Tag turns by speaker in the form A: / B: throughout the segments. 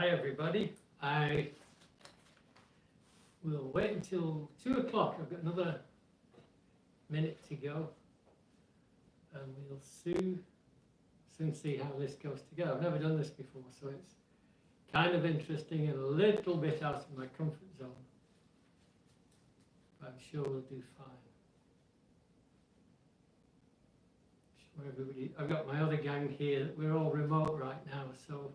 A: Hi everybody. I will wait until 2 o'clock. I've got another minute to go, and we'll soon see how this goes together. I've never done this before, so it's kind of interesting and a little bit out of my comfort zone, but I'm sure we'll do fine. I'm sure everybody, I've got my other gang here. We're all remote right now, so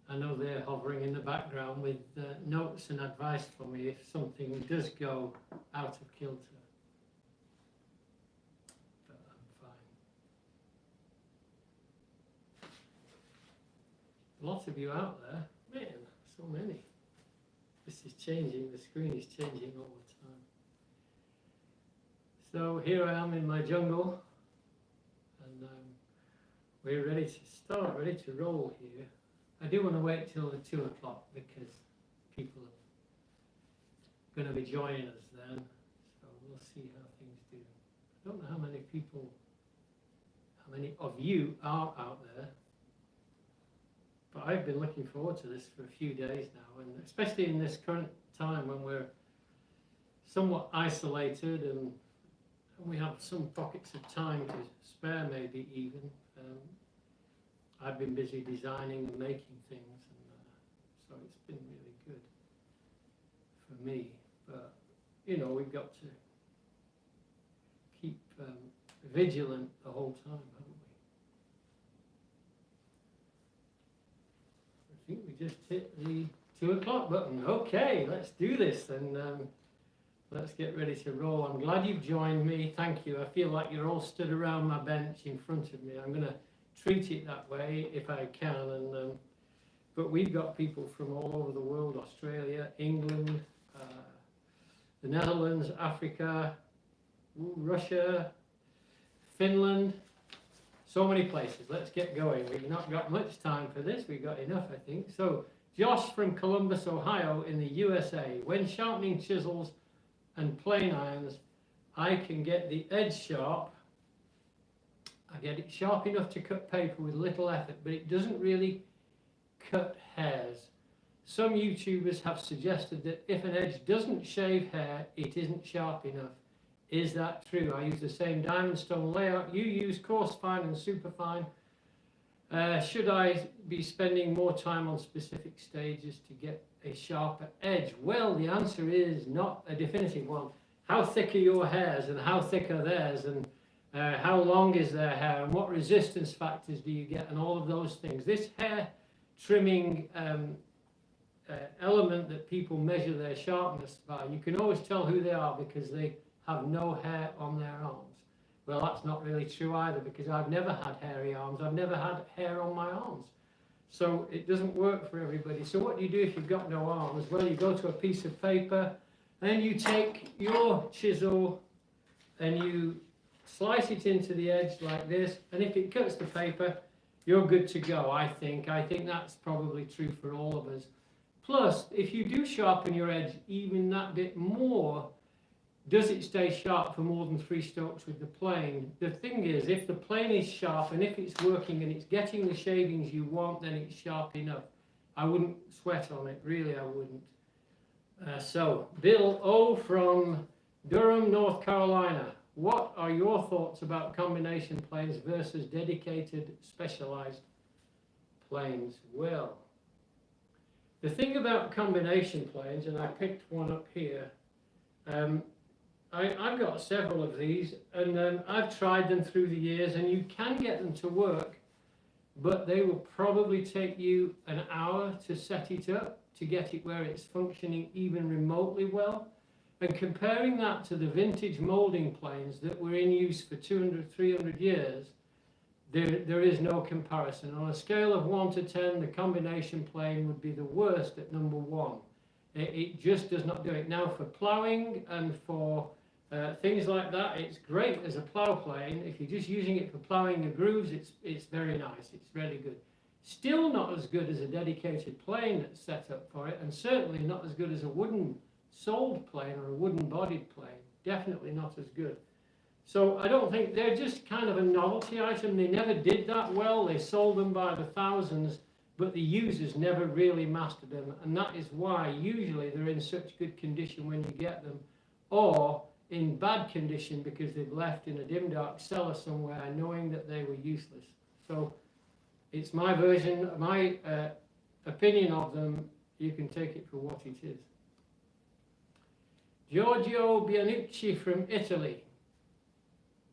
A: I know they're hovering in the background with notes and advice for me if something does go out of kilter. But I'm fine. Lots of you out there. Man, so many. This is changing, the screen is changing all the time. So here I am in my jungle, and we're ready to start, ready to roll here. I do want to wait till the 2 o'clock because people are going to be joining us then, so we'll see how things do. I don't know how many people, how many of you are out there, but I've been looking forward to this for a few days now, and especially in this current time when we're somewhat isolated and we have some pockets of time to spare, maybe even. I've been busy designing and making things, and so it's been really good for me. But you know, we've got to keep vigilant the whole time, haven't we? I think we just hit the 2 o'clock button. Okay, let's do this, and let's get ready to roll. I'm glad you've joined me. Thank you. I feel like you're all stood around my bench in front of me. I'm going to treat it that way if I can, and but we've got people from all over the world: Australia, England, the Netherlands, Africa, Russia, Finland, so many places. Let's get going. We've not got much time for this. We've got enough, I think. So Josh from Columbus, Ohio in the USA. When sharpening chisels and plane irons, I can get the edge sharp. I get it sharp enough to cut paper with little effort, but it doesn't really cut hairs. Some YouTubers have suggested that if an edge doesn't shave hair, it isn't sharp enough. Is that true? I use the same diamond stone layout. You use coarse fine and superfine. Should I be spending more time on specific stages to get a sharper edge? Well, the answer is not a definitive one. How thick are your hairs and how thick are theirs, and how long is their hair, and what resistance factors do you get, and all of those things. This hair trimming element that people measure their sharpness by, you can always tell who they are because they have no hair on their arms. Well, that's not really true either, because I've never had hairy arms. I've never had hair on my arms. So it doesn't work for everybody. So what do you do if you've got no arms? Well, you go to a piece of paper, and you take your chisel and you slice it into the edge like this, and if it cuts the paper, you're good to go, I think. I think that's probably true for all of us. Plus, if you do sharpen your edge even that bit more, does it stay sharp for more than 3 strokes with the plane? The thing is, if the plane is sharp and if it's working and it's getting the shavings you want, then it's sharp enough. I wouldn't sweat on it, really I wouldn't. So, Bill O from Durham, North Carolina. What are your thoughts about combination planes versus dedicated specialized planes? Well, the thing about combination planes, and I picked one up here, I've got several of these, and I've tried them through the years, and you can get them to work, but they will probably take you an hour to set it up, to get it where it's functioning even remotely well. And comparing that to the vintage moulding planes that were in use for 200, 300 years, there is no comparison. On a scale of 1 to 10, the combination plane would be the worst at number 1. It just does not do it. Now, for ploughing and for things like that, it's great as a plough plane. If you're just using it for ploughing the grooves, it's very nice. It's really good. Still not as good as a dedicated plane that's set up for it, and certainly not as good as a wooden soled plane or a wooden bodied plane. Definitely not as good. So I don't think, they're just kind of a novelty item. They never did that well. They sold them by the thousands, but the users never really mastered them, and that is why usually they're in such good condition when you get them, or in bad condition because they've left in a dim dark cellar somewhere knowing that they were useless. So it's my version, my opinion of them. You can take it for what it is. Giorgio Bianucci from Italy.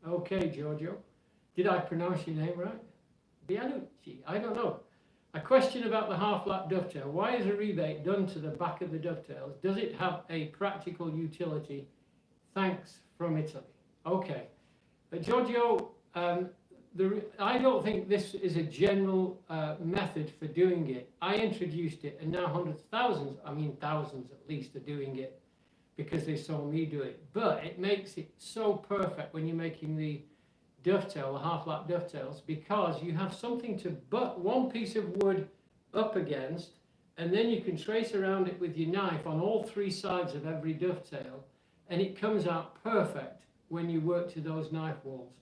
A: Okay, Giorgio. Did I pronounce your name right? Bianucci, I don't know. A question about the half-lap dovetail. Why is a rebate done to the back of the dovetails? Does it have a practical utility? Thanks, from Italy. Okay. Giorgio, I don't think this is a general method for doing it. I introduced it, and now hundreds, thousands, I mean thousands at least, are doing it because they saw me do it. But it makes it so perfect when you're making the dovetail, the half-lap dovetails, because you have something to butt one piece of wood up against, and then you can trace around it with your knife on all three sides of every dovetail, and it comes out perfect when you work to those knife walls.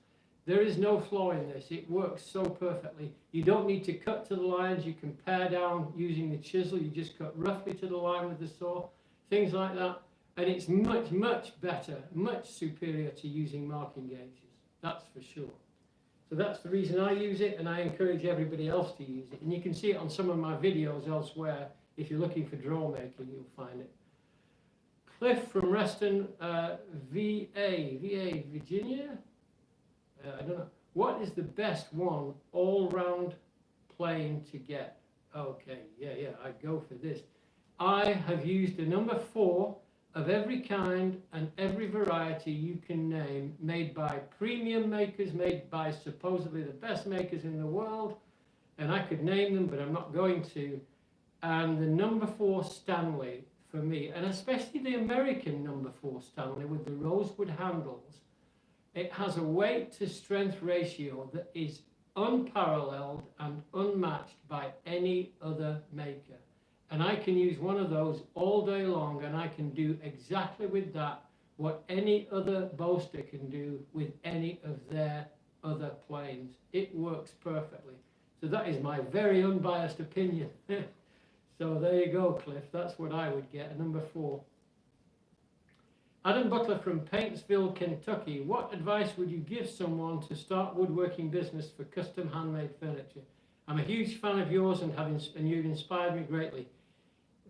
A: There is no flaw in this. It works so perfectly. You don't need to cut to the lines. You can pare down using the chisel. You just cut roughly to the line with the saw, things like that. And it's much, much better, much superior to using marking gauges. That's for sure. So that's the reason I use it, and I encourage everybody else to use it. And you can see it on some of my videos elsewhere. If you're looking for draw making, you'll find it. Cliff from Reston, VA, Virginia? I don't know. What is the best one all-round plane to get? Okay, yeah, I go for this. I have used a number 4 of every kind and every variety you can name, made by premium makers, made by supposedly the best makers in the world, and I could name them, but I'm not going to. And the number 4 Stanley for me, and especially the American number 4 Stanley with the rosewood handles, it has a weight to strength ratio that is unparalleled and unmatched by any other maker. And I can use one of those all day long, and I can do exactly with that what any other boaster can do with any of their other planes. It works perfectly. So that is my very unbiased opinion. So there you go, Cliff. That's what I would get, a number 4. Adam Butler from Paintsville, Kentucky. What advice would you give someone to start woodworking business for custom handmade furniture? I'm a huge fan of yours and you've inspired me greatly.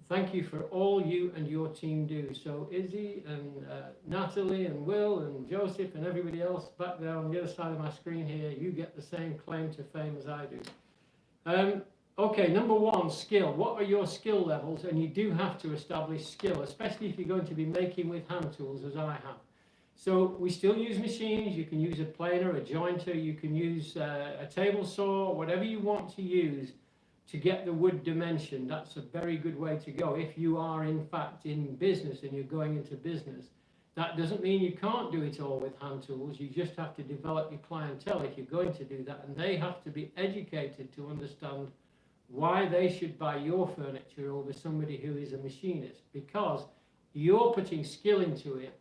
A: Thank you for all you and your team do. So Izzy and Natalie and Will and Joseph and everybody else back there on the other side of my screen here, you get the same claim to fame as I do. Okay, number 1, skill. What are your skill levels? And you do have to establish skill, especially if you're going to be making with hand tools, as I have. So we still use machines. You can use a planer, a jointer, you can use a table saw, whatever you want to use to get the wood dimension. That's a very good way to go if you are in fact in business and you're going into business. That doesn't mean you can't do it all with hand tools. You just have to develop your clientele if you're going to do that, and they have to be educated to understand why they should buy your furniture over somebody who is a machinist, because you're putting skill into it,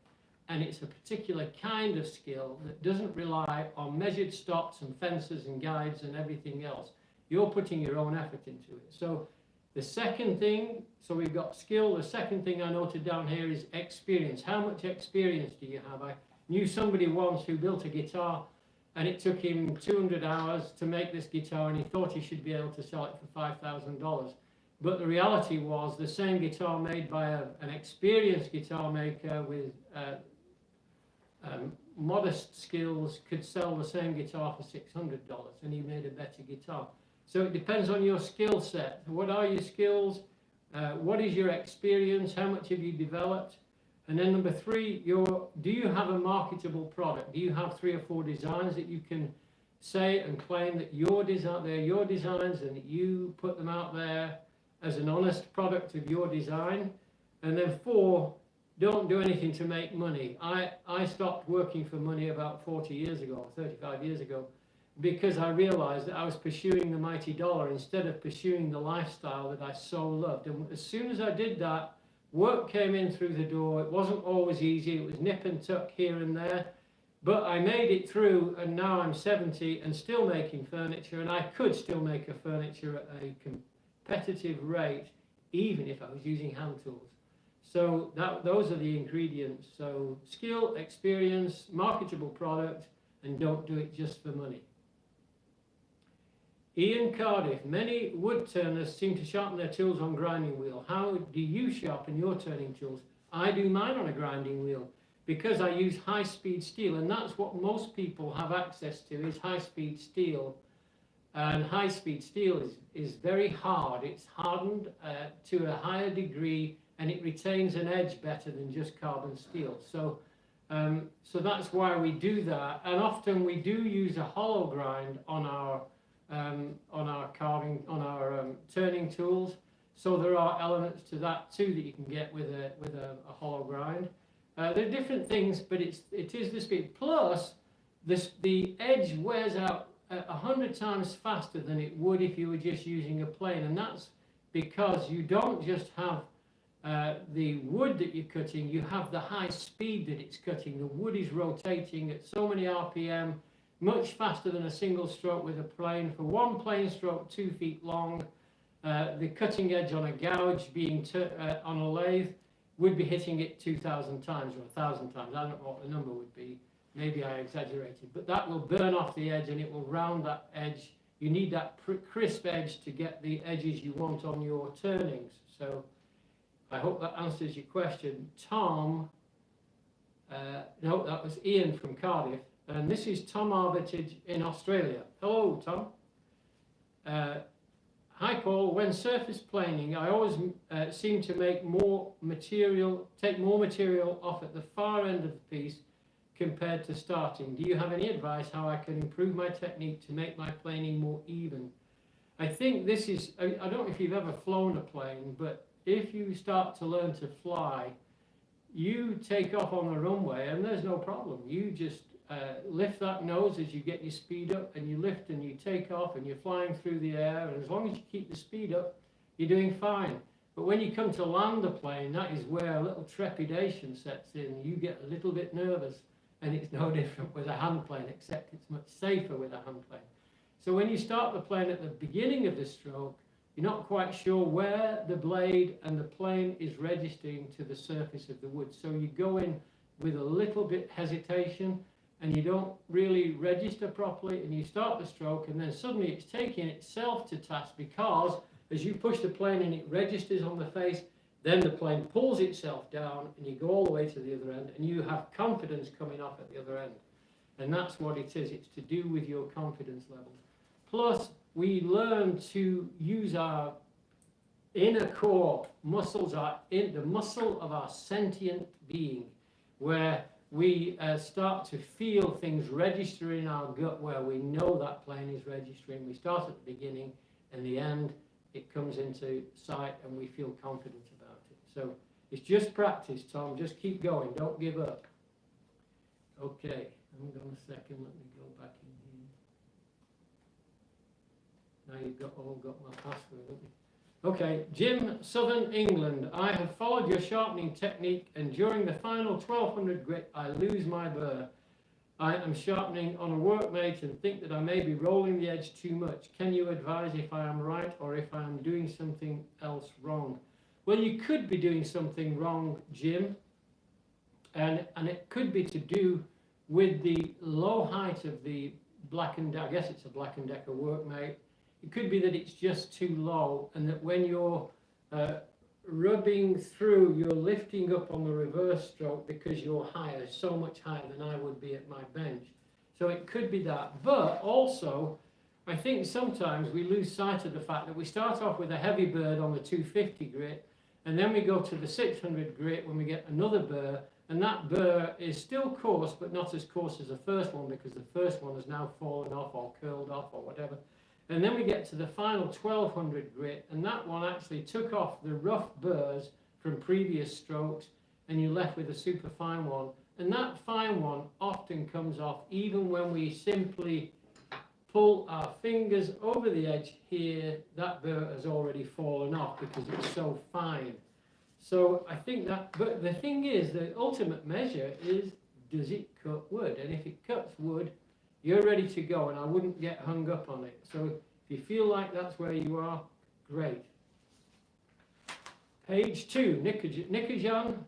A: and it's a particular kind of skill that doesn't rely on measured stops and fences and guides and everything else. You're putting your own effort into it. So the second thing, so we've got skill. The second thing I noted down here is experience. How much experience do you have? I knew somebody once who built a guitar, and it took him 200 hours to make this guitar, and he thought he should be able to sell it for $5,000. But the reality was the same guitar made by an experienced guitar maker with modest skills could sell the same guitar for $600, and he made a better guitar. So it depends on your skill set. What are your skills? What is your experience? How much have you developed? And then number 3, do you have a marketable product? Do you have 3 or 4 designs that you can say and claim that they're your designs and that you put them out there as an honest product of your design? And then 4, don't do anything to make money. I stopped working for money about 40 years ago, 35 years ago, because I realized that I was pursuing the mighty dollar instead of pursuing the lifestyle that I so loved. And as soon as I did that, work came in through the door. It wasn't always easy. It was nip and tuck here and there. But I made it through, and now I'm 70 and still making furniture, and I could still make a furniture at competitive rate, even if I was using hand tools. So those are the ingredients. So skill, experience, marketable product, and don't do it just for money. Ian Cardiff, many wood turners seem to sharpen their tools on grinding wheel. How do you sharpen your turning tools? I do mine on a grinding wheel because I use high-speed steel, and that's what most people have access to, is high-speed steel. And high-speed steel is very hard. It's hardened to a higher degree, and it retains an edge better than just carbon steel. So, so that's why we do that. And often we do use a hollow grind on our turning tools. So there are elements to that too that you can get with a hollow grind. There are different things, but it is the speed. Plus, the edge wears out 100 times faster than it would if you were just using a plane, and that's because you don't just have the wood that you're cutting, you have the high speed that it's cutting. The wood is rotating at so many RPM, much faster than a single stroke with a plane. For one plane stroke 2 feet long, the cutting edge on a gouge being on a lathe would be hitting it 2,000 times or 1,000 times. I don't know what the number would be. Maybe I exaggerated, but that will burn off the edge and it will round that edge. You need that crisp edge to get the edges you want on your turnings. So I hope that answers your question. Tom, no, that was Ian from Cardiff, and this is Tom Armitage in Australia. Hello, Tom. Hi, Paul. When surface planing, I always seem to take more material off at the far end of the piece compared to starting. Do you have any advice how I can improve my technique to make my planing more even? I think this is, I don't know if you've ever flown a plane, but if you start to learn to fly, you take off on the runway and there's no problem. You just lift that nose as you get your speed up, and you lift and you take off and you're flying through the air, and as long as you keep the speed up, you're doing fine. But when you come to land the plane, that is where a little trepidation sets in. You get a little bit nervous. And it's no different with a hand plane, except it's much safer with a hand plane. So when you start the plane at the beginning of the stroke, you're not quite sure where the blade and the plane is registering to the surface of the wood. So you go in with a little bit hesitation, and you don't really register properly, and you start the stroke, and then suddenly it's taking itself to task, because as you push the plane and it registers on the face, then the plane pulls itself down and you go all the way to the other end, and you have confidence coming off at the other end. And that's what it is. It's to do with your confidence levels. Plus, we learn to use our inner core muscles, the muscle of our sentient being, where we start to feel things register in our gut, where we know that plane is registering. We start at the beginning, and the end, it comes into sight, and we feel confident about it. So it's just practice, Tom. Just keep going. Don't give up. Okay, hold on a second. Let me go back in here. Now you've all got my password, haven't you? Okay, Jim, Southern England. I have followed your sharpening technique, and during the final 1200 grit, I lose my burr. I am sharpening on a workmate and think that I may be rolling the edge too much. Can you advise if I am right or if I am doing something else wrong? Well, you could be doing something wrong, Jim, and it could be to do with the low height of the Black & Decker. I guess it's a Black & Decker workmate. It could be that it's just too low, and that when you're rubbing through, you're lifting up on the reverse stroke because you're higher, so much higher than I would be at my bench. So it could be that. But also, I think sometimes we lose sight of the fact that we start off with a heavy bird on the 250 grit, and then we go to the 600 grit when we get another burr, and that burr is still coarse, but not as coarse as the first one, because the first one has now fallen off or curled off or whatever. And then we get to the final 1200 grit, and that one actually took off the rough burrs from previous strokes, and you're left with a super fine one. And that fine one often comes off even when we simply pull our fingers over the edge here. That burr has already fallen off because it's so fine. So I think that, but the thing is, the ultimate measure is, does it cut wood? And if it cuts wood, you're ready to go, and I wouldn't get hung up on it. So if you feel like that's where you are, great. Page 2, Nikajan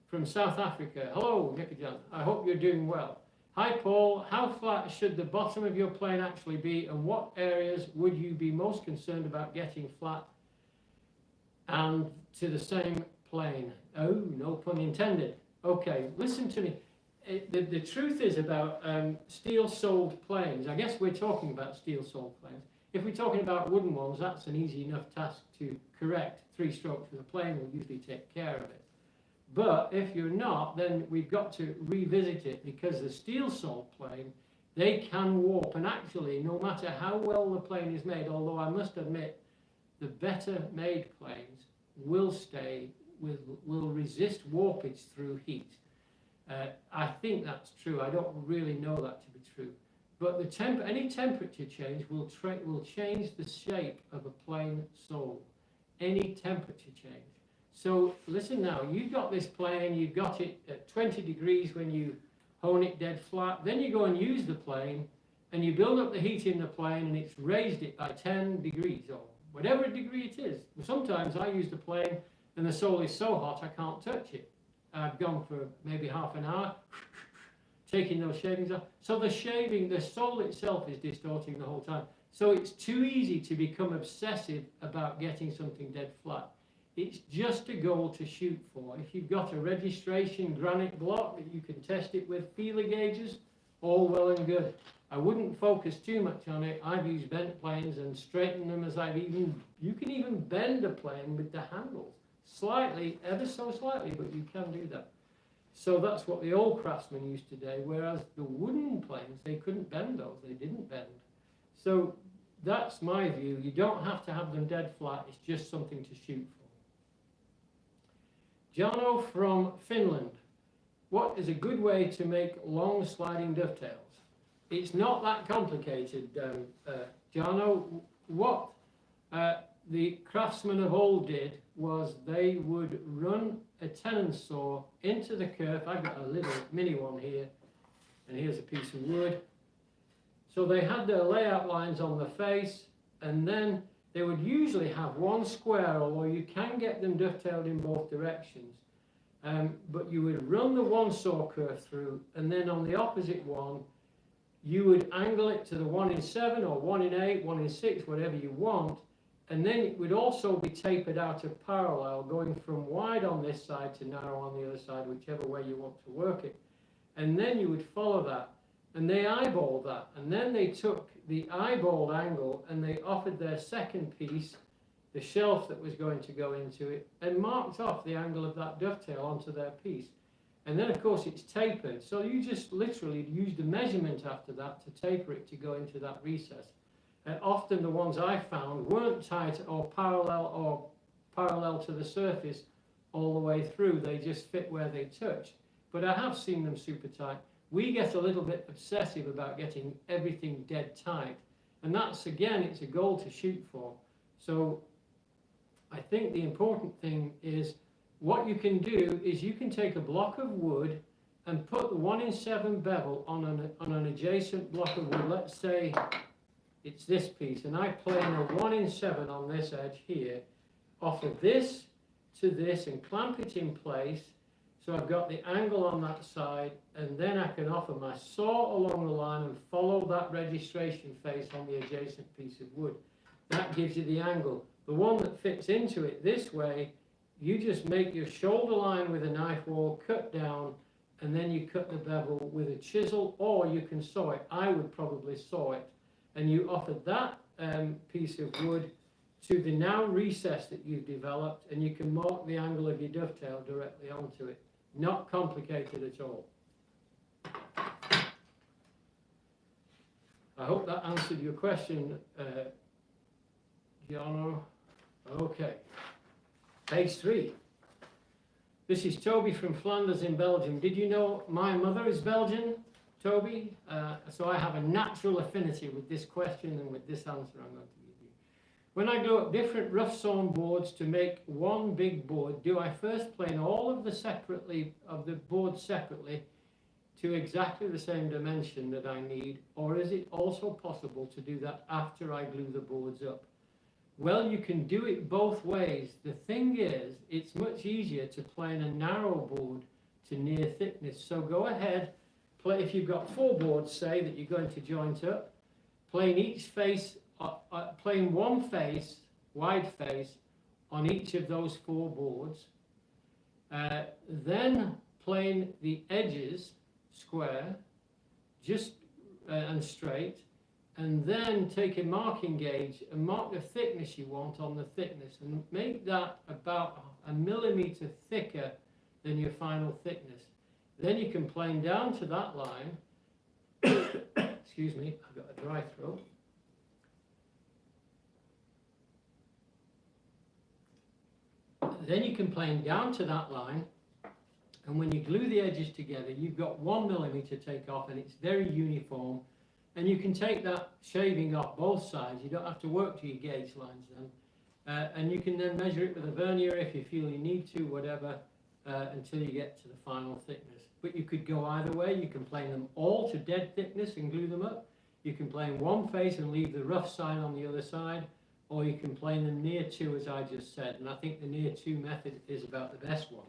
A: from South Africa. Hello, Nikajan. I hope you're doing well. Hi, Paul. How flat should the bottom of your plane actually be, and what areas would you be most concerned about getting flat and to the same plane? Oh, no pun intended. Okay, listen to me. The truth is about steel-soled planes. I guess we're talking about steel-soled planes. If we're talking about wooden ones, that's an easy enough task to correct. 3 strokes with a plane will usually take care of it. But if you're not, then we've got to revisit it, because the steel-soled plane, they can warp. And actually, no matter how well the plane is made, although I must admit, the better made planes will resist warpage through heat. I think that's true. I don't really know that to be true. But any temperature change will change the shape of a plane sole. Any temperature change. So listen now, you've got this plane, you've got it at 20 degrees when you hone it dead flat. Then you go and use the plane, and you build up the heat in the plane, and it's raised it by 10 degrees or whatever degree it is. Sometimes I use the plane and the sole is so hot I can't touch it. I've gone for maybe half an hour taking those shavings off. So the sole itself is distorting the whole time. So it's too easy to become obsessive about getting something dead flat. It's just a goal to shoot for. If you've got a registration granite block that you can test it with feeler gauges, all well and good. I wouldn't focus too much on it. I've used bent planes and straightened them as you can even bend a plane with the handles. Slightly, ever so slightly, but you can do that. So that's what the old craftsmen used to do, whereas the wooden planes, they couldn't bend those, they didn't bend. So that's my view. You don't have to have them dead flat, it's just something to shoot for. Jono from Finland. What is a good way to make long sliding dovetails? It's not that complicated, Jono. What the craftsmen of old did was they would run a tenon saw into the kerf. I've got a little mini one here, and here's a piece of wood. So they had their layout lines on the face, and then they would usually have one square, although you can get them dovetailed in both directions. But you would run the one saw kerf through, and then on the opposite one, you would angle it to the 1 in 7 or 1 in 8, 1 in 6, whatever you want. And then it would also be tapered out of parallel, going from wide on this side to narrow on the other side, whichever way you want to work it. And then you would follow that. And they eyeballed that. And then they took the eyeballed angle and they offered their second piece, the shelf that was going to go into it, and marked off the angle of that dovetail onto their piece. And then, of course, it's tapered. So you just literally used a measurement after that to taper it to go into that recess. And often the ones I found weren't tight or parallel to the surface all the way through. They just fit where they touched. But I have seen them super tight. We get a little bit obsessive about getting everything dead tight. And that's, again, it's a goal to shoot for. So I think the important thing is what you can do is you can take a block of wood and put the 1 in 7 bevel on an adjacent block of wood. Let's say it's this piece, and I plane a 1 in 7 on this edge here, offer this to this and clamp it in place, so I've got the angle on that side, and then I can offer my saw along the line and follow that registration face on the adjacent piece of wood. That gives you the angle. The one that fits into it this way, you just make your shoulder line with a knife wall, cut down, and then you cut the bevel with a chisel, or you can saw it. I would probably saw it. And you offer that piece of wood to the now recess that you've developed, and you can mark the angle of your dovetail directly onto it. Not complicated at all. I hope that answered your question, Gianno. Okay. Page 3. This is Toby from Flanders in Belgium. Did you know my mother is Belgian? Toby, so I have a natural affinity with this question and with this answer I'm going to give you. When I glue up different rough sawn boards to make one big board, do I first plane all of the boards separately to exactly the same dimension that I need, or is it also possible to do that after I glue the boards up? Well, you can do it both ways. The thing is, it's much easier to plane a narrow board to near thickness. So go ahead, if you've got 4 boards, say, that you're going to joint up, plane each face, plane one face, wide face, on each of those 4 boards. Then plane the edges square, just and straight, and then take a marking gauge and mark the thickness you want on the thickness, and make that about 1 millimeter thicker than your final thickness. Then you can plane down to that line. Excuse me, I've got a dry throat. Then you can plane down to that line, and when you glue the edges together, you've got 1 millimeter take off, and it's very uniform. And you can take that shaving off both sides. You don't have to work to your gauge lines then. And you can then measure it with a vernier if you feel you need to, whatever, until you get to the final thickness. But you could go either way. You can plane them all to dead thickness and glue them up. You can plane one face and leave the rough side on the other side, or you can plane them near to, as I just said. And I think the near to method is about the best one.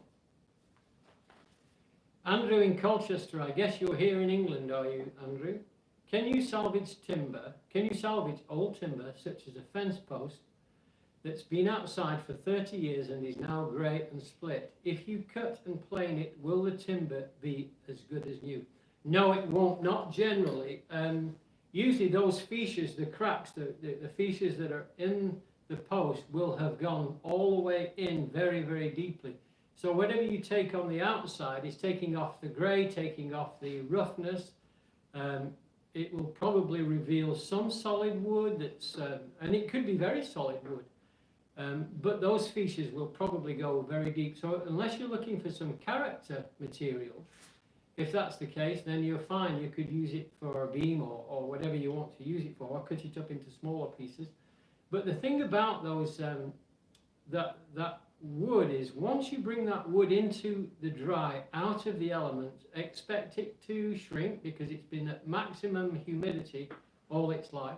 A: Andrew in Colchester, I guess you're here in England, are you, Andrew? Can you salvage timber? Can you salvage old timber, such as a fence post, that's been outside for 30 years and is now grey and split? If you cut and plane it, will the timber be as good as new? No, it won't, not generally. Usually those fascias, the cracks, the fascias that are in the post will have gone all the way in very, very deeply. So whatever you take on the outside is taking off the grey, taking off the roughness. It will probably reveal some solid wood that's, and it could be very solid wood, but those fascias will probably go very deep. So unless you're looking for some character material, if that's the case, then you're fine. You could use it for a beam or whatever you want to use it for, or cut it up into smaller pieces. But the thing about those, that wood is, once you bring that wood into the dry, out of the elements, expect it to shrink because it's been at maximum humidity all its life.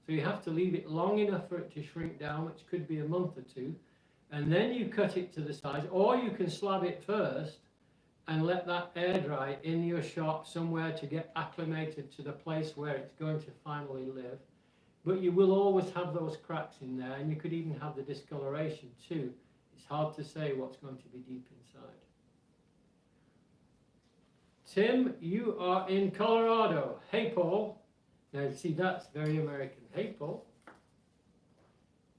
A: So you have to leave it long enough for it to shrink down, which could be a month or 2, and then you cut it to the size, or you can slab it first and let that air dry in your shop somewhere to get acclimated to the place where it's going to finally live. But you will always have those cracks in there, and you could even have the discoloration too. It's hard to say what's going to be deep inside. Tim, you are in Colorado. Hey, Paul. Now, see, that's very American. Hey, Paul.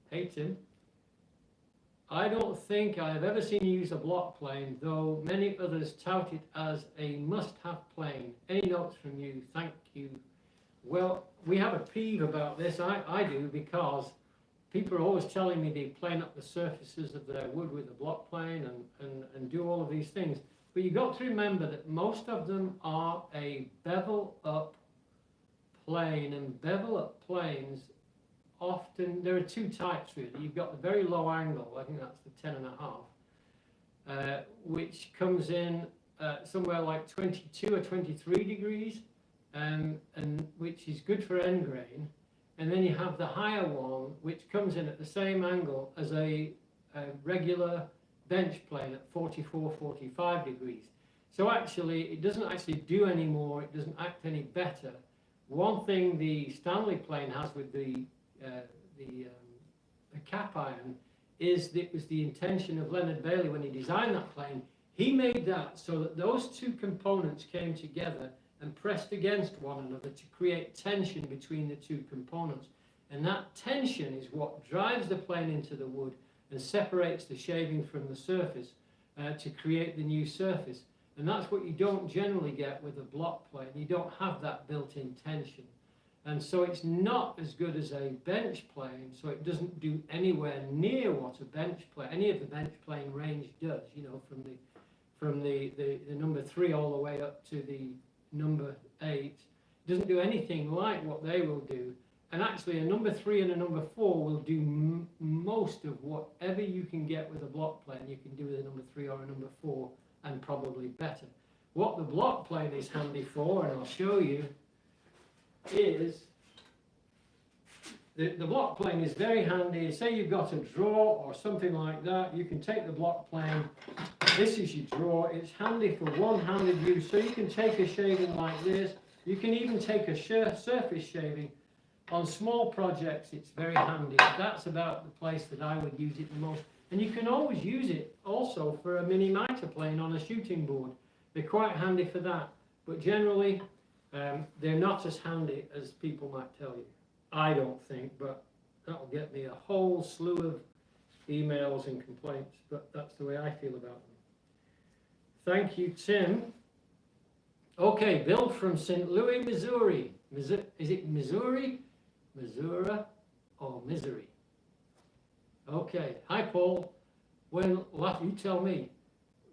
A: Hey, Tim. I don't think I have ever seen you use a block plane, though many others tout it as a must-have plane. Any notes from you? Thank you. Well, we have a peeve about this. I do, because people are always telling me they plane up the surfaces of their wood with a block plane and do all of these things. But you've got to remember that most of them are a bevel up plane, and bevel up planes often, there are 2 types really. You've got the very low angle, I think that's the 10.5, which comes in somewhere like 22 or 23 degrees, and which is good for end grain. And then you have the higher one, which comes in at the same angle as a regular bench plane at 44, 45 degrees. So actually, it doesn't actually do any more, it doesn't act any better. One thing the Stanley plane has with the cap iron is that it was the intention of Leonard Bailey when he designed that plane. He made that so that those 2 components came together and pressed against one another to create tension between the 2 components. And that tension is what drives the plane into the wood and separates the shaving from the surface to create the new surface. And that's what you don't generally get with a block plane. You don't have that built-in tension. And so it's not as good as a bench plane, so it doesn't do anywhere near what a bench plane, any of the bench plane range does, you know, from the number 3 all the way up to the number 8. Doesn't do anything like what they will do. And actually a number 3 and a number 4 will do most of whatever you can get with a block plane, you can do with a number 3 or a number 4, and probably better. What the block plane is handy for, and I'll show you, is the block plane is very handy. Say you've got a drawer or something like that, you can take the block plane. This is your drawer. It's handy for one-handed use, so you can take a shaving like this. You can even take a surface shaving. On small projects, it's very handy. That's about the place that I would use it the most. And you can always use it also for a mini mitre plane on a shooting board. They're quite handy for that. But generally, they're not as handy as people might tell you. I don't think, but that'll get me a whole slew of emails and complaints. But that's the way I feel about them. Thank you, Tim. Okay, Bill from St. Louis, Missouri. Is it Missouri? Missouri or Misery? Okay. Hi, Paul. You tell me.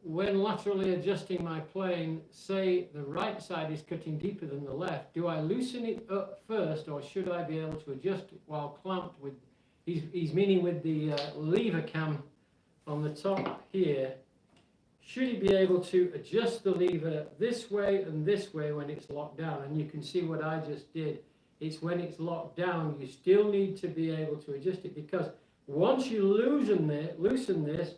A: When laterally adjusting my plane, say the right side is cutting deeper than the left, do I loosen it up first, or should I be able to adjust it while clamped with, he's meaning with the lever cam on the top here. Should he be able to adjust the lever this way and this way when it's locked down? And you can see what I just did. It's when it's locked down, you still need to be able to adjust it, because once you loosen this,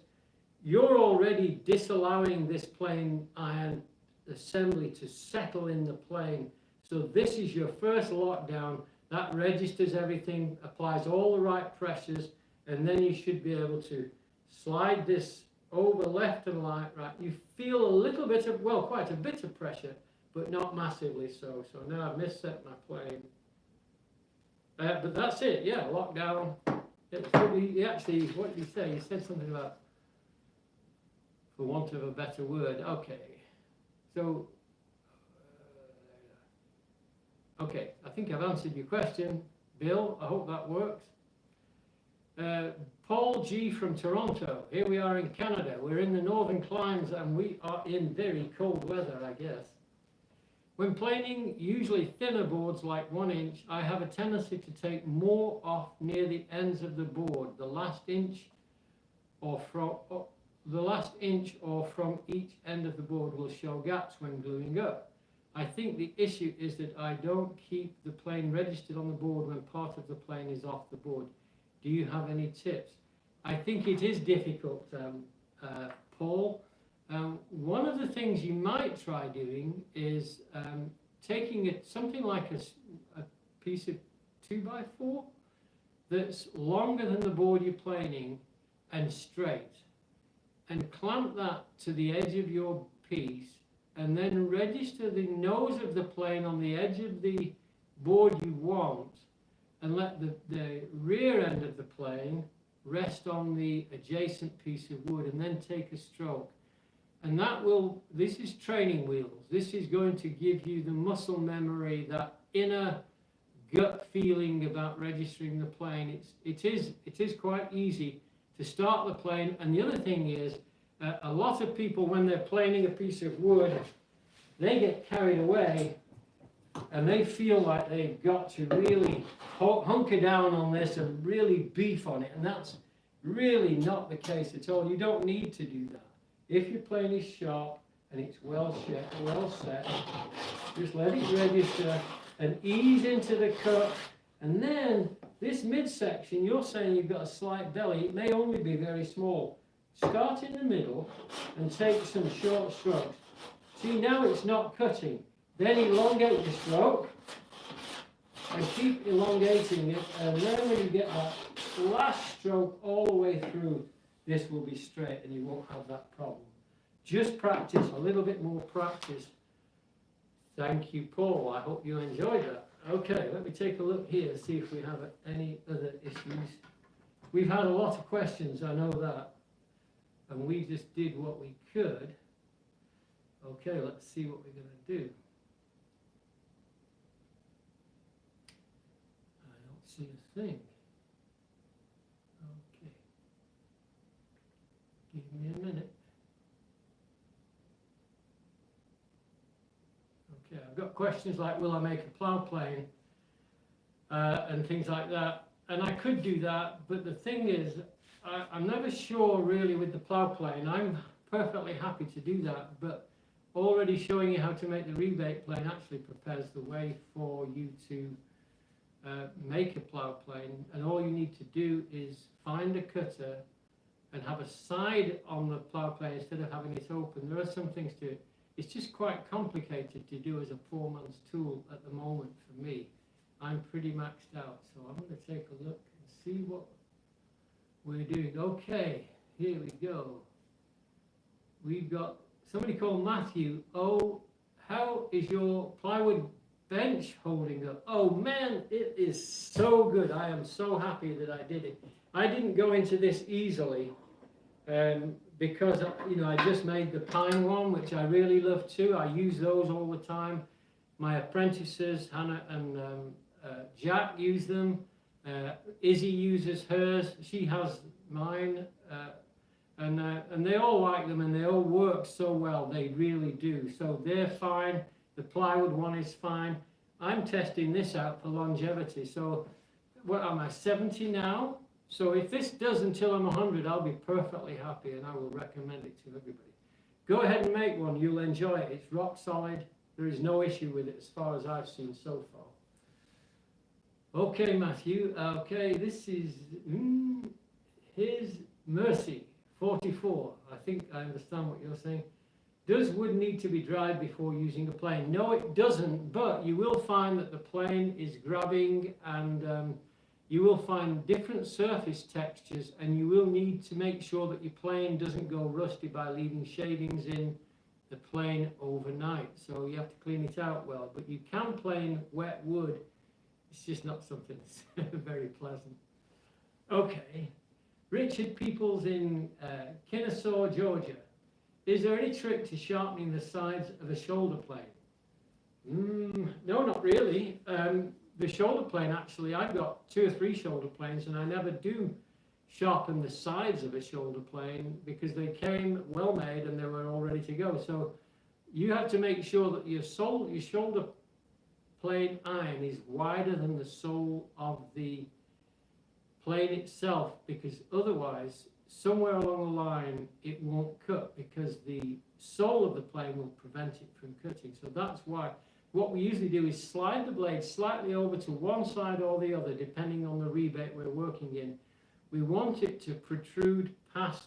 A: you're already disallowing this plane iron assembly to settle in the plane. So this is your first lockdown. That registers everything, applies all the right pressures, and then you should be able to slide this over left and right. You feel a little bit of, well, quite a bit of pressure, but not massively so. So now I've misset my plane. But that's it, yeah, lockdown. He actually, what did he say? He said something about, for want of a better word. Okay, so, okay, I think I've answered your question, Bill. I hope that works. Paul G from Toronto. Here we are in Canada. We're in the northern climes and we are in very cold weather, I guess. When planing usually thinner boards like 1 inch, I have a tendency to take more off near the ends of the board, the last inch or from each end of the board will show gaps when gluing up. I think the issue is that I don't keep the plane registered on the board when part of the plane is off the board. Do you have any tips? I think it is difficult, Paul. One of the things you might try doing is taking something like a piece of 2x4 that's longer than the board you're planing and straight, and clamp that to the edge of your piece, and then register the nose of the plane on the edge of the board you want, and let the rear end of the plane rest on the adjacent piece of wood, and then take a stroke. And that will, this is training wheels. This is going to give you the muscle memory, that inner gut feeling about registering the plane. It is quite easy to start the plane. And the other thing is, a lot of people, when they're planing a piece of wood, they get carried away and they feel like they've got to really hunker down on this and really beef on it. And that's really not the case at all. You don't need to do that. If your plane is sharp and it's well set, just let it register and ease into the cut. And then this midsection, you're saying you've got a slight belly. It may only be very small. Start in the middle and take some short strokes. See, now it's not cutting. Then elongate the stroke and keep elongating it. And then when you get that last stroke all the way through, this will be straight and you won't have that problem. Just practice, a little bit more practice. Thank you, Paul. I hope you enjoyed that. Okay, let me take a look here, see if we have any other issues. We've had a lot of questions, I know that. And we just did what we could. Okay, let's see what we're going to do. I don't see a thing. Okay. Give me a minute. Okay, I've got questions like, will I make a plow plane? And things like that. And I could do that, but the thing is, I'm never sure really with the plow plane. I'm perfectly happy to do that, but already showing you how to make the rebate plane actually prepares the way for you to make a plough plane, and all you need to do is find a cutter and have a side on the plough plane instead of having it open. There are some things to it. It's just quite complicated to do as a foreman's tool at the moment for me. I'm pretty maxed out, so I'm going to take a look and see what we're doing. Okay, here we go. We've got somebody called Matthew. Oh, how is your plywood bench holding up? Oh man, it is so good. I am so happy that I did it. I didn't go into this easily because I just made the pine one, which I really love too. I use those all the time. My apprentices, Hannah and Jack, use them. Izzy uses hers. She has mine, and they all like them, and they all work so well. They really do. So they're fine. The plywood one is fine. I'm testing this out for longevity. So what am I, 70 now? So if this does until I'm 100, I'll be perfectly happy, and I will recommend it to everybody. Go ahead and make one. You'll enjoy it. It's rock solid. There is no issue with it as far as I've seen so far. Okay, Matthew. Okay, this is here's Mercy 44. I think I understand what you're saying. Does wood need to be dried before using a plane? No, it doesn't, but you will find that the plane is grabbing, and you will find different surface textures, and you will need to make sure that your plane doesn't go rusty by leaving shavings in the plane overnight. So you have to clean it out well, but you can plane wet wood. It's just not something that's very pleasant. Okay, Richard Peoples in Kennesaw, Georgia. Is there any trick to sharpening the sides of a shoulder plane? No, not really. The shoulder plane, actually, I've got 2 or 3 shoulder planes, and I never do sharpen the sides of a shoulder plane because they came well made and they were all ready to go. So you have to make sure that your shoulder plane iron is wider than the sole of the plane itself, because otherwise somewhere along the line it won't cut, because the sole of the plane will prevent it from cutting. So that's why what we usually do is slide the blade slightly over to one side or the other, depending on the rebate we're working in. We want it to protrude past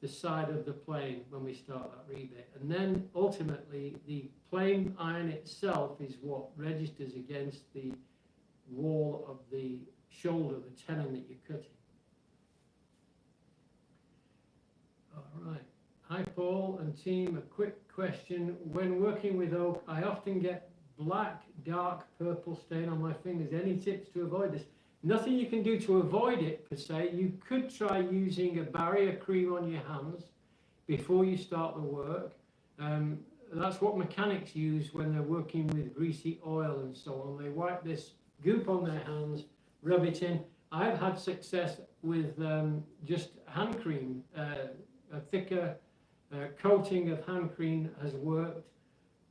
A: the side of the plane when we start that rebate, and then ultimately the plane iron itself is what registers against the wall of the shoulder, the tenon that you're cutting. All right. Hi Paul and team, a quick question. When working with oak, I often get black, dark purple stain on my fingers. Any tips to avoid this? Nothing you can do to avoid it per se. You could try using a barrier cream on your hands before you start the work. That's what mechanics use when they're working with greasy oil and so on. They wipe this goop on their hands, rub it in. I've had success with just hand cream. A thicker coating of hand cream has worked.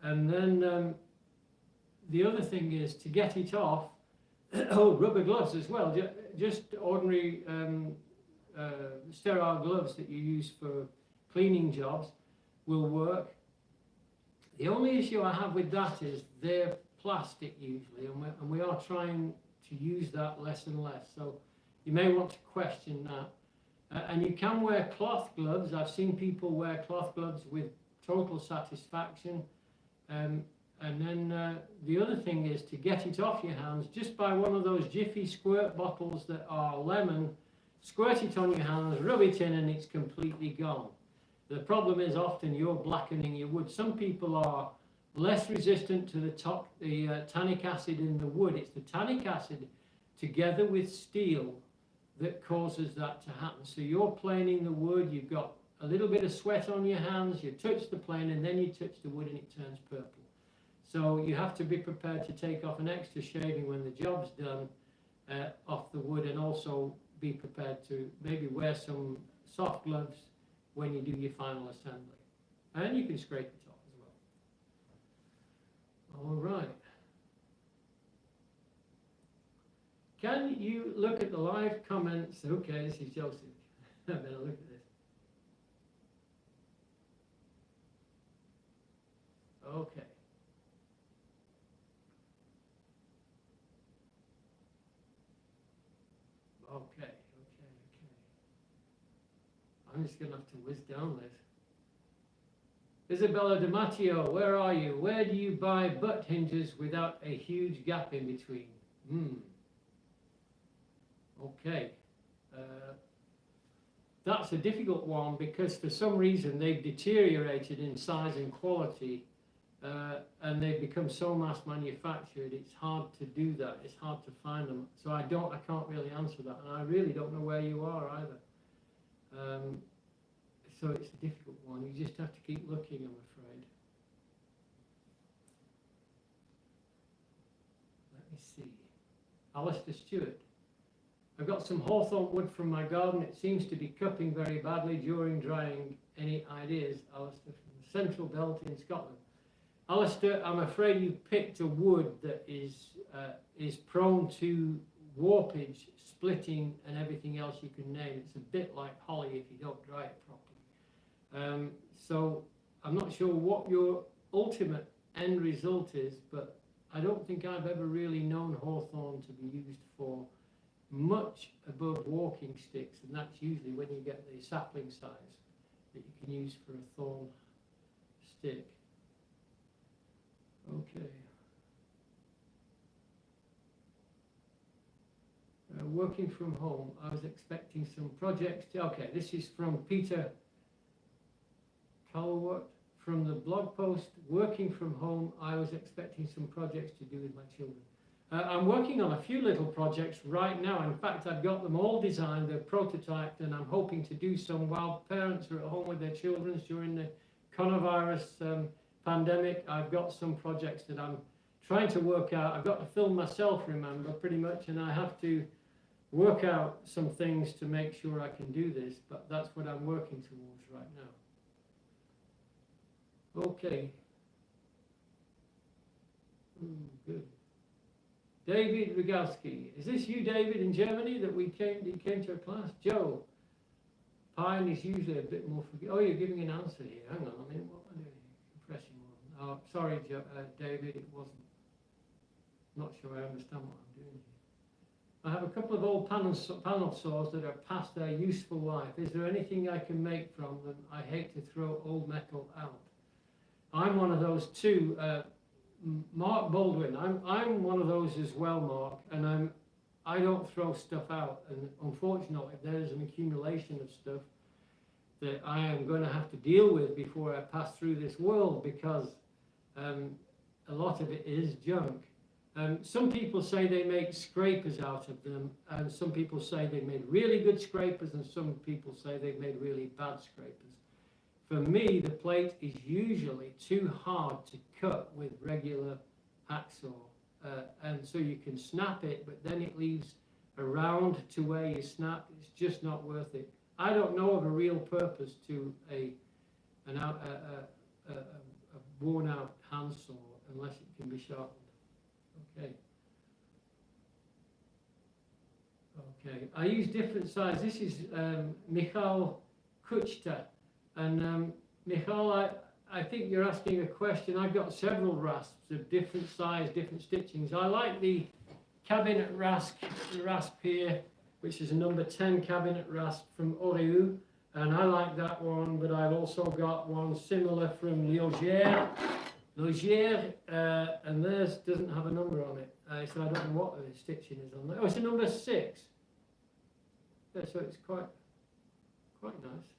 A: And then the other thing is to get it off. Oh, rubber gloves as well. Just ordinary sterile gloves that you use for cleaning jobs will work. The only issue I have with that is they're plastic usually, and we are trying to use that less and less. So you may want to question that. And you can wear cloth gloves. I've seen people wear cloth gloves with total satisfaction. And then the other thing is to get it off your hands just by one of those Jiffy squirt bottles that are lemon. Squirt it on your hands, rub it in, and it's completely gone. The problem is often you're blackening your wood. Some people are less resistant to the tannic acid in the wood. It's the tannic acid together with steel that causes that to happen. So you're planing the wood, you've got a little bit of sweat on your hands, you touch the plane, and then you touch the wood and it turns purple. So you have to be prepared to take off an extra shaving when the job's done off the wood, and also be prepared to maybe wear some soft gloves when you do your final assembly. And you can scrape it off as well. All right. Can you look at the live comments? Okay, this is Joseph. I better look at this. Okay. Okay. I'm just going to have to whiz down this. Isabella D'Amatteo, where are you? Where do you buy butt hinges without a huge gap in between? Okay. That's a difficult one because for some reason they've deteriorated in size and quality, and they've become so mass manufactured, it's hard to do that. It's hard to find them. So I can't really answer that, and I really don't know where you are either. So it's a difficult one. You just have to keep looking, I'm afraid. Let me see. Alistair Stewart. I've got some Hawthorne wood from my garden. It seems to be cupping very badly during drying. Any ideas? Alistair from the Central Belt in Scotland. Alistair, I'm afraid you picked a wood that is prone to warpage, splitting, and everything else you can name. It's a bit like holly if you don't dry it properly. So I'm not sure what your ultimate end result is, but I don't think I've ever really known Hawthorne to be used for much above walking sticks, and that's usually when you get the sapling size that you can use for a thorn stick. Okay. Working from home, I was expecting some projects to, okay, this is from Peter Calwart from the blog post. Working from home, I was expecting some projects to do with my children. I'm working on a few little projects right now. In fact, I've got them all designed, they're prototyped, and I'm hoping to do some while parents are at home with their children during the coronavirus pandemic. I've got some projects that I'm trying to work out. I've got to film myself, remember, pretty much, and I have to work out some things to make sure I can do this, but that's what I'm working towards right now. Okay. Good. David Rogalski. Is this you, David, in Germany, that you came to a class? Joe. Pine is usually a bit more forgiving. Oh, you're giving an answer here. Hang on a minute. What am I doing? Compressing one. Oh, sorry, David, it wasn't. I'm not sure I understand what I'm doing here. I have a couple of old panel saws that are past their useful life. Is there anything I can make from them? I hate to throw old metal out. I'm one of those too. Mark Baldwin, I'm one of those as well, Mark, and I don't throw stuff out, and unfortunately there's an accumulation of stuff that I am going to have to deal with before I pass through this world, because a lot of it is junk. Some people say they make scrapers out of them, and some people say they made really good scrapers, and some people say they've made really bad scrapers. For me, the plate is usually too hard to cut with regular hacksaw, and so you can snap it, but then it leaves a round to where you snap. It's just not worth it. I don't know of a real purpose to a worn-out handsaw unless it can be sharpened. Okay. Okay. I use different size. This is Michal Kuchta. And Michal, I think you're asking a question. I've got several rasps of different size, different stitchings. I like the cabinet rasp here, which is a number 10 cabinet rasp from Oriou, and I like that one, but I've also got one similar from Liogère, and theirs doesn't have a number on it, so I don't know what the stitching is on there. Oh, it's a number 6. Yeah, so it's quite nice.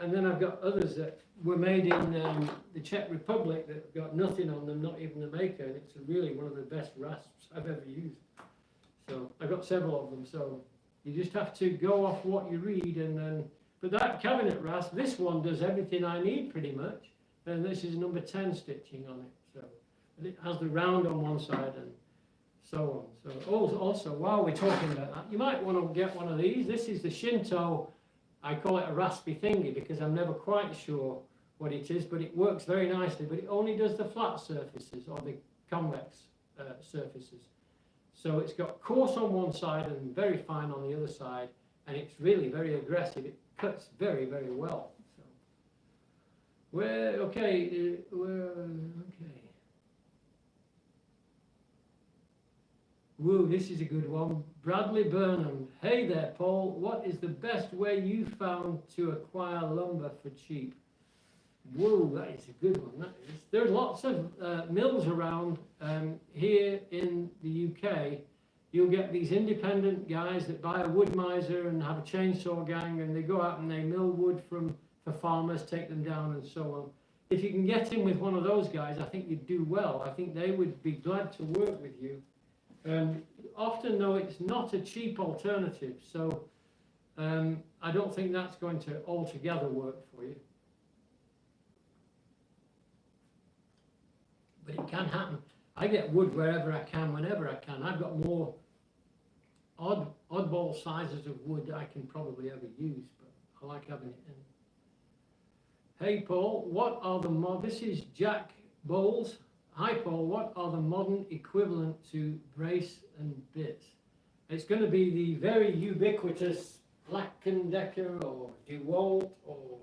A: And then I've got others that were made in the Czech Republic that have got nothing on them, not even a maker, and it's really one of the best rasps I've ever used. So I've got several of them, so you just have to go off what you read, and then, but that cabinet rasp, this one does everything I need pretty much, and this is number 10 stitching on it, so it has the round on one side and so on. So also, while we're talking about that, you might want to get one of these. This is the Shinto. I call it a raspy thingy because I'm never quite sure what it is, but it works very nicely, but it only does the flat surfaces or the convex surfaces. So it's got coarse on one side and very fine on the other side, and it's really very aggressive. It cuts very, very well. So, okay. Woo, this is a good one. Bradley Burnham. Hey there, Paul. What is the best way you found to acquire lumber for cheap? Whoa, that is a good one. That is. There are lots of mills around here in the UK. You'll get these independent guys that buy a wood miser and have a chainsaw gang, and they go out and they mill wood for farmers, take them down and so on. If you can get in with one of those guys, I think you'd do well. I think they would be glad to work with you. Often, though, it's not a cheap alternative, so I don't think that's going to altogether work for you. But it can happen. I get wood wherever I can, whenever I can. I've got more oddball sizes of wood I can probably ever use, but I like having it in. Hey Paul, what are the this is Jack Bowles. Hi Paul, what are the modern equivalent to brace and bits? It's going to be the very ubiquitous Black & Decker or DeWalt or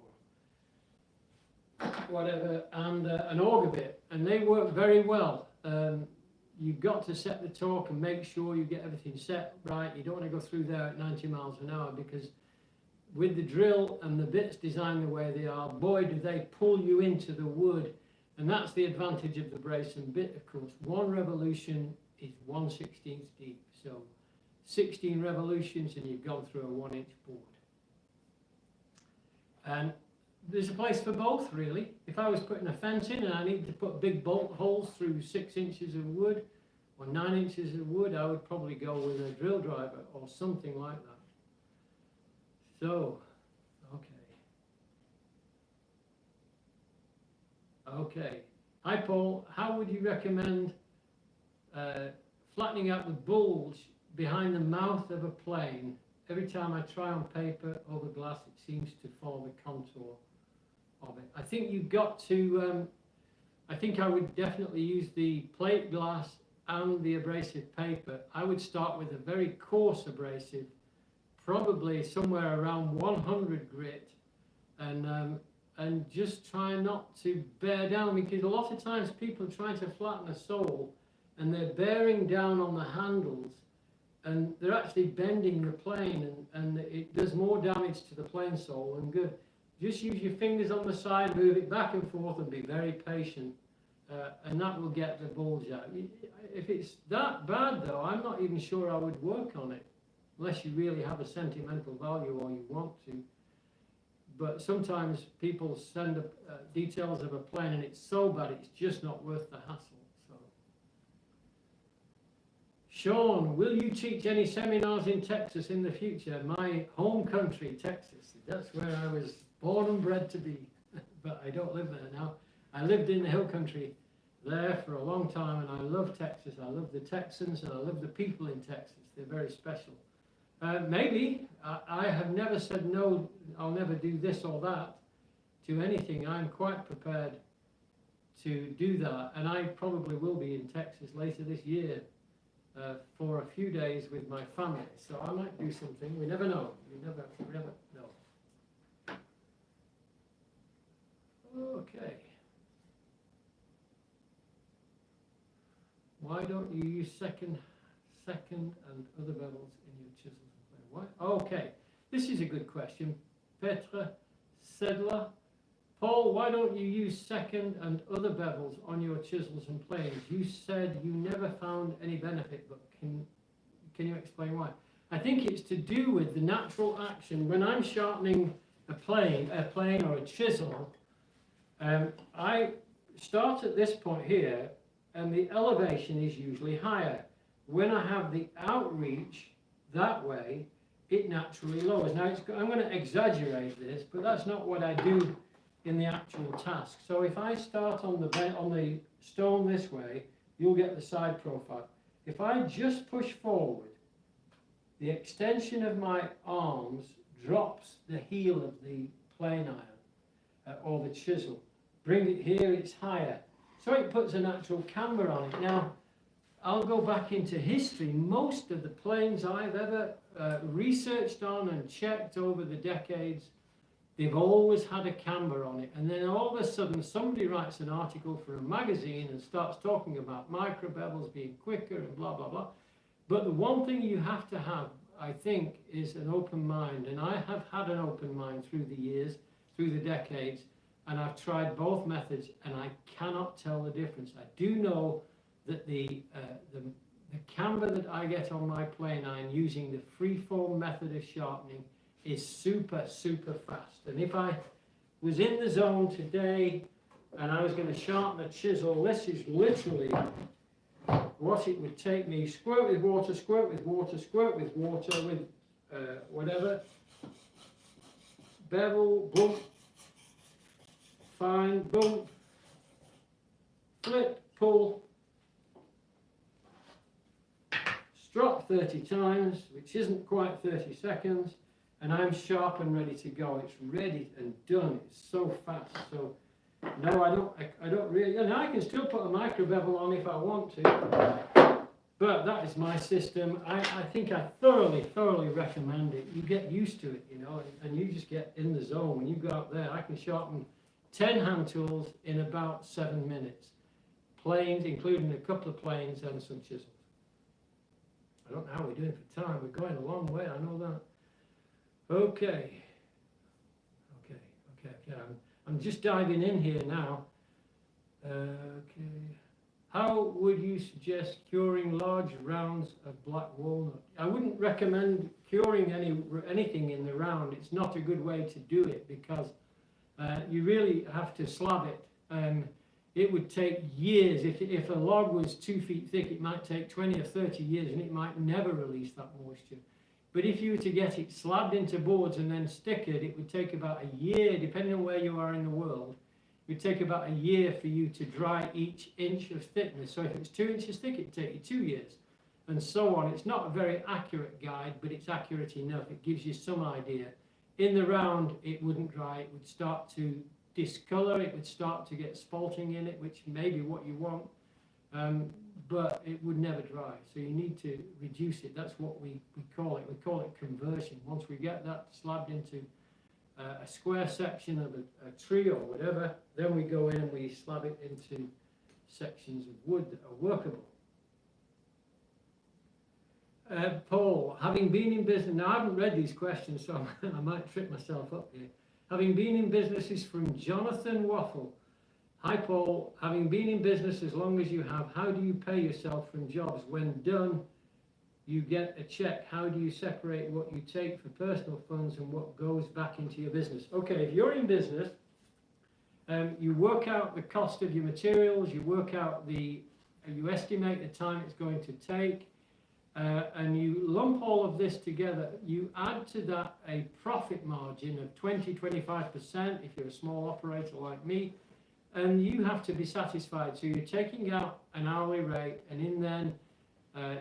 A: whatever, and an auger bit, and they work very well. You've got to set the torque and make sure you get everything set right. You don't want to go through there at 90 miles an hour, because with the drill and the bits designed the way they are, boy, do they pull you into the wood. And that's the advantage of the brace and bit, of course. One revolution is 1/16 deep. So 16 revolutions and you've gone through a 1-inch board. And there's a place for both, really. If I was putting a fence in and I needed to put big bolt holes through 6 inches of wood or 9 inches of wood, I would probably go with a drill driver or something like that. So, okay. Hi Paul, how would you recommend flattening out the bulge behind the mouth of a plane? Every time I try on paper over glass, it seems to follow the contour of it. I think you've got to, I think I would definitely use the plate glass and the abrasive paper. I would start with a very coarse abrasive, probably somewhere around 100 grit, and just try not to bear down, because a lot of times people are trying to flatten a sole and they're bearing down on the handles and they're actually bending the plane, and it does more damage to the plane sole than good. Just use your fingers on the side, move it back and forth, and be very patient, and that will get the bulge out. If it's that bad though, I'm not even sure I would work on it, unless you really have a sentimental value or you want to. But sometimes people send details of a plane and it's so bad it's just not worth the hassle. So, Sean, will you teach any seminars in Texas in the future? My home country, Texas. That's where I was born and bred to be, but I don't live there now. I lived in the hill country there for a long time, and I love Texas. I love the Texans, and I love the people in Texas. They're very special. Maybe. I have never said no, I'll never do this or that to anything. I'm quite prepared to do that, and I probably will be in Texas later this year for a few days with my family. So I might do something. We never know. We never know. Okay. Why don't you use second and other bevels in your chisels? Why? Okay, this is a good question. Petra Sedler. Paul, why don't you use second and other bevels on your chisels and planes? You said you never found any benefit, but can you explain why? I think it's to do with the natural action. When I'm sharpening a plane or a chisel, I start at this point here, and the elevation is usually higher. When I have the outreach that way, it naturally lowers. Now, I'm going to exaggerate this, but that's not what I do in the actual task. So if I start on the stone this way, you'll get the side profile. If I just push forward, the extension of my arms drops the heel of the plane iron or the chisel. Bring it here, it's higher. So it puts a natural camber on it. Now, I'll go back into history. Most of the planes I've ever researched on and checked over the decades, they've always had a camber on it. And then all of a sudden, somebody writes an article for a magazine and starts talking about micro bevels being quicker and blah, blah, blah. But the one thing you have to have, I think, is an open mind. And I have had an open mind through the years, through the decades, and I've tried both methods, and I cannot tell the difference. I do know that the camber that I get on my plane iron using the freeform method of sharpening is super, super fast. And if I was in the zone today and I was going to sharpen a chisel, this is literally what it would take me. Squirt with water, squirt with water, squirt with water, with whatever. Bevel, bump, fine, bump, flip, pull, strop 30 times, which isn't quite 30 seconds, and I'm sharp and ready to go. It's ready and done. It's so fast. So no, I don't really, and I can still put a micro bevel on if I want to, but that is my system. I think I thoroughly recommend it. You get used to it, you know, and you just get in the zone. When you go out there, I can sharpen 10 hand tools in about 7 minutes. Planes, including a couple of planes and some chisels. I don't know how we're doing for time. We're going a long way, I know that. Okay. I'm just diving in here now. Okay. How would you suggest curing large rounds of black walnut? I wouldn't recommend curing anything in the round. It's not a good way to do it because you really have to slab it. It would take years. If a log was 2 feet thick, it might take 20 or 30 years and it might never release that moisture. But if you were to get it slabbed into boards and then stickered, it would take about a year, depending on where you are in the world. It would take about a year for you to dry each inch of thickness. So if it's 2 inches thick, it would take you 2 years, and so on. It's not a very accurate guide, but it's accurate enough. It gives you some idea. In the round, it wouldn't dry. It would start to discolor. It would start to get spalting in it, which may be what you want. But it would never dry, so you need to reduce it. That's what we call it. We call it conversion. Once we get that slabbed into a square section of a tree or whatever, then we go in and we slab it into sections of wood that are workable. Paul, having been in business, now I haven't read these questions, so I might trip myself up here. Having been in business is from Jonathan Waffle. Hi Paul, having been in business as long as you have, how do you pay yourself from jobs? When done, you get a check. How do you separate what you take for personal funds and what goes back into your business? Okay, if you're in business, you work out the cost of your materials, you estimate the time it's going to take, and you lump all of this together. You add to that a profit margin of 20-25% if you're a small operator like me. And you have to be satisfied. So you're taking out an hourly rate, and in then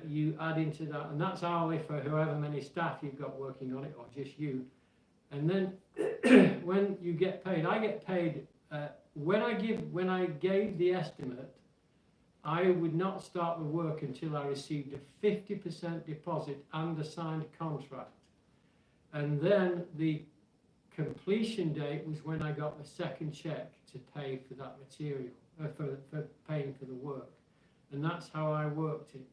A: you add into that, and that's hourly for however many staff you've got working on it, or just you. And then when you get paid, I get paid when I gave the estimate. I would not start the work until I received a 50% deposit and a signed contract, and then the completion date was when I got the second check to pay for that material, for paying for the work. And that's how I worked it.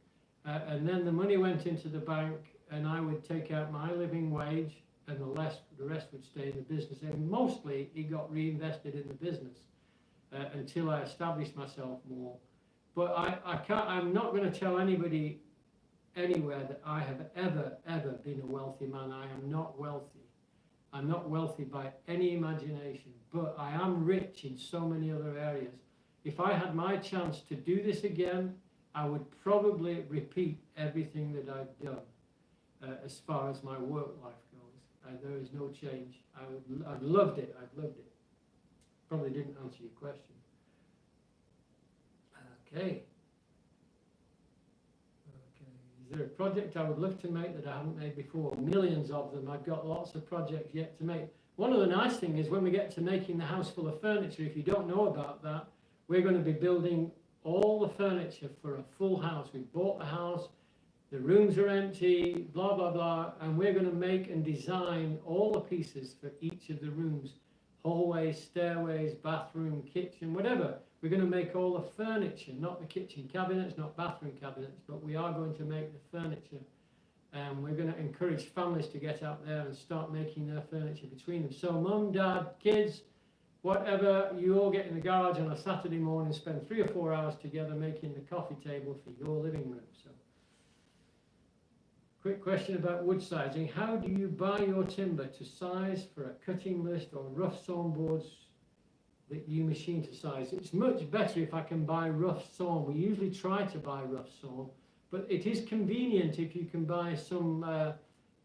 A: And then the money went into the bank, and I would take out my living wage, and the rest would stay in the business. And mostly it got reinvested in the business until I established myself more. But I'm not going to tell anybody anywhere that I have ever been a wealthy man. I am not wealthy. I'm not wealthy by any imagination, but I am rich in so many other areas. If I had my chance to do this again, I would probably repeat everything that I've done as far as my work life goes. There is no change. I've loved it. I've loved it. Probably didn't answer your question. Okay. Is there a project I would love to make that I haven't made before? Millions of them. I've got lots of projects yet to make. One of the nice things is when we get to making the house full of furniture, if you don't know about that, we're going to be building all the furniture for a full house. We bought the house, the rooms are empty, blah, blah, blah, and we're going to make and design all the pieces for each of the rooms, hallways, stairways, bathroom, kitchen, whatever. We're going to make all the furniture, not the kitchen cabinets, not bathroom cabinets, but we are going to make the furniture. And we're going to encourage families to get out there and start making their furniture between them. So mum, dad, kids, whatever, you all get in the garage on a Saturday morning, spend 3 or 4 hours together making the coffee table for your living room. So, quick question about wood sizing. How do you buy your timber to size for a cutting list or rough sawn boards that you machine to size? It's much better if I can buy rough sawn. We usually try to buy rough sawn, but it is convenient if you can buy some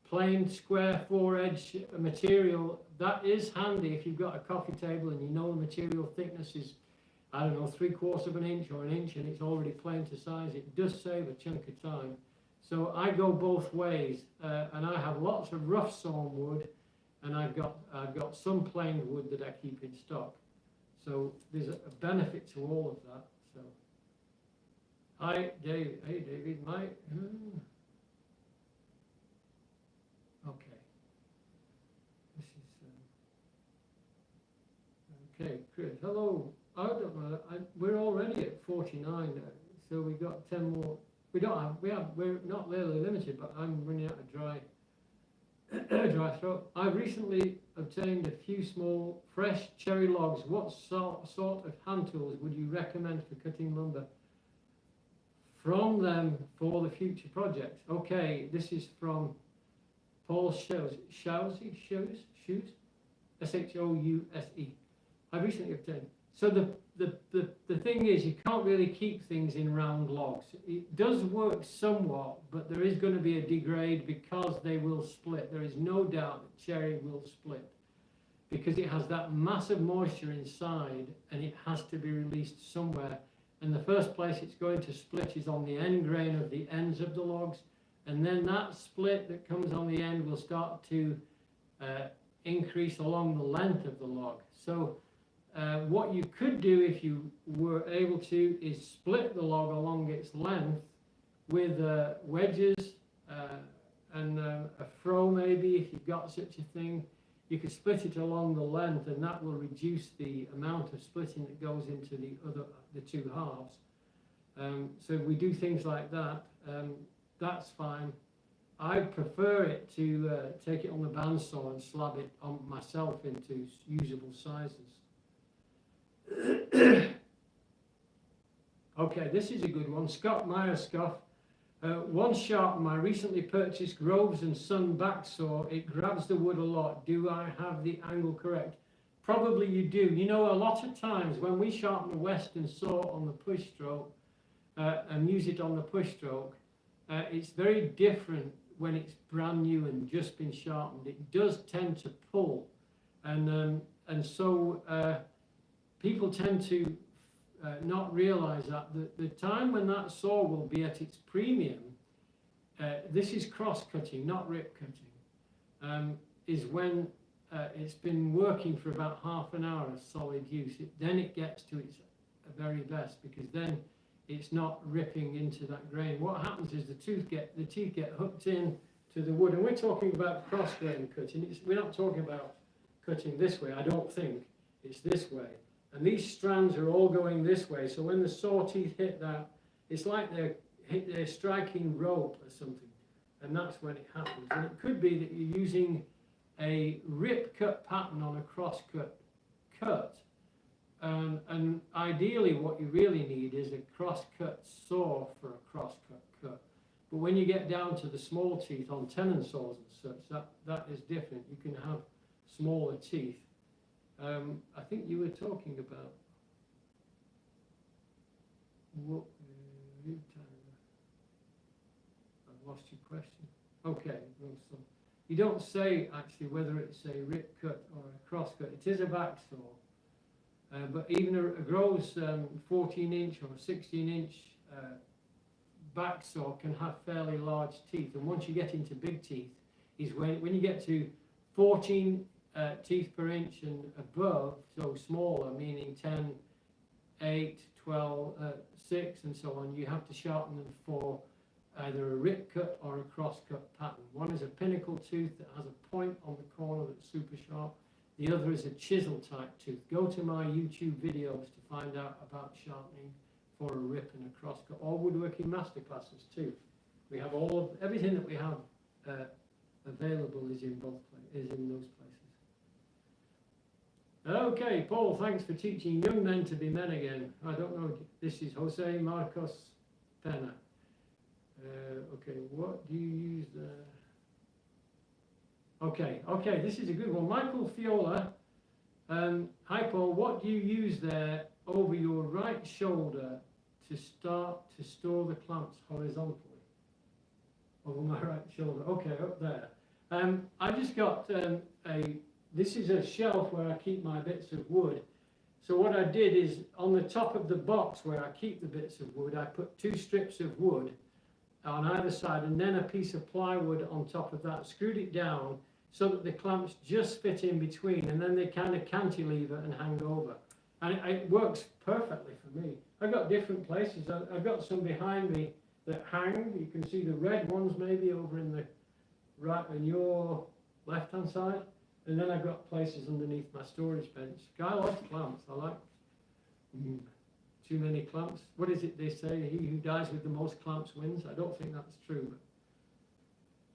A: plain square 4-edge material. That is handy if you've got a coffee table and you know the material thickness is, I don't know, 3/4 of an inch or an inch, and it's already plain to size. It does save a chunk of time. So I go both ways, and I have lots of rough sawn wood, and I've got some plain wood that I keep in stock. So there's a benefit to all of that. So, hi Dave. Hey David, Mike. Okay. This is okay. Chris, hello. I don't know. We're already at 49, so we got 10 more. We're not really limited, but I'm running out of dry throat. I've recently obtained a few small, fresh cherry logs. What sort of hand tools would you recommend for cutting lumber from them for the future projects? Okay, this is from Paul Shouse, S-H-O-U-S-E. I recently obtained. So the thing is, you can't really keep things in round logs. It does work somewhat, but there is going to be a degrade because they will split. There is no doubt that cherry will split because it has that massive moisture inside and it has to be released somewhere. And the first place it's going to split is on the end grain of the ends of the logs, and then that split that comes on the end will start to increase along the length of the log. So what you could do if you were able to is split the log along its length with wedges and a froe maybe, if you've got such a thing. You could split it along the length, and that will reduce the amount of splitting that goes into the two halves. So if we do things like that, that's fine. I prefer it to take it on the bandsaw and slab it on myself into usable sizes. Okay, this is a good one. Scott Myerscough. One Sharpening, I recently purchased Groves and Son backsaw. It grabs the wood a lot. Do I have the angle correct? Probably you do. You know, a lot of times when we sharpen a Western saw on the push stroke and use it on the push stroke, it's very different when it's brand new and just been sharpened. It does tend to pull, and so people tend to not realize that the time when that saw will be at its premium, this is cross-cutting, not rip-cutting, is when it's been working for about half an hour of solid use. Then it gets to its very best, because then it's not ripping into that grain. What happens is the teeth get hooked in to the wood, and we're talking about cross-grain cutting. We're not talking about cutting this way, I don't think. It's this way. And these strands are all going this way, so when the saw teeth hit that, it's like they're striking rope or something, and that's when it happens. And it could be that you're using a rip cut pattern on a cross cut, and ideally what you really need is a cross cut saw for a cross cut. But when you get down to the small teeth on tenon saws and such, that is different. You can have smaller teeth. I think you were talking about what, I've lost your question. Okay, well, so you don't say actually whether it's a rip cut or a cross cut. It is a back saw, but even a Groves 14-inch or 16-inch back saw can have fairly large teeth, and once you get into big teeth is when you get to 14 teeth per inch and above, so smaller, meaning 10, 8, 12, 6 and so on, you have to sharpen them for either a rip cut or a cross cut pattern. One is a pinnacle tooth that has a point on the corner that's super sharp. The other is a chisel type tooth. Go to my YouTube videos to find out about sharpening for a rip and a crosscut, or woodworking masterclasses too. We have everything that we have available is in those places. Okay, Paul, thanks for teaching young men to be men again. I don't know, this is Jose Marcos Pena. Okay, what do you use there? Okay, this is a good one. Michael Fiola, hi Paul, what do you use there over your right shoulder to store the clamps horizontally? Over my right shoulder, okay, up there. I just got this is a shelf where I keep my bits of wood. So what I did is, on the top of the box where I keep the bits of wood, I put 2 strips of wood on either side, and then a piece of plywood on top of that, screwed it down so that the clamps just fit in between, and then they kind of cantilever and hang over. And it works perfectly for me. I've got different places. I've got some behind me that hang. You can see the red ones maybe over in the right on your left-hand side. And then I've got places underneath my storage bench. I like clamps. I like too many clamps. What is it they say? He who dies with the most clamps wins. I don't think that's true.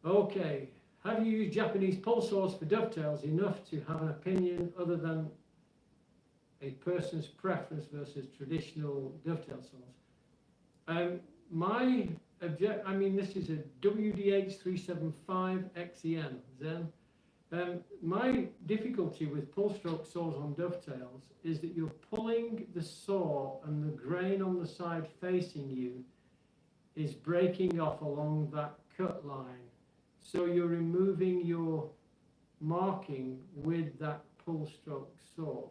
A: But okay. Have you used Japanese pole saws for dovetails enough to have an opinion other than a person's preference versus traditional dovetail saws? This is a WDH 375 XEN Zen. My difficulty with pull stroke saws on dovetails is that you're pulling the saw and the grain on the side facing you is breaking off along that cut line. So you're removing your marking with that pull stroke saw.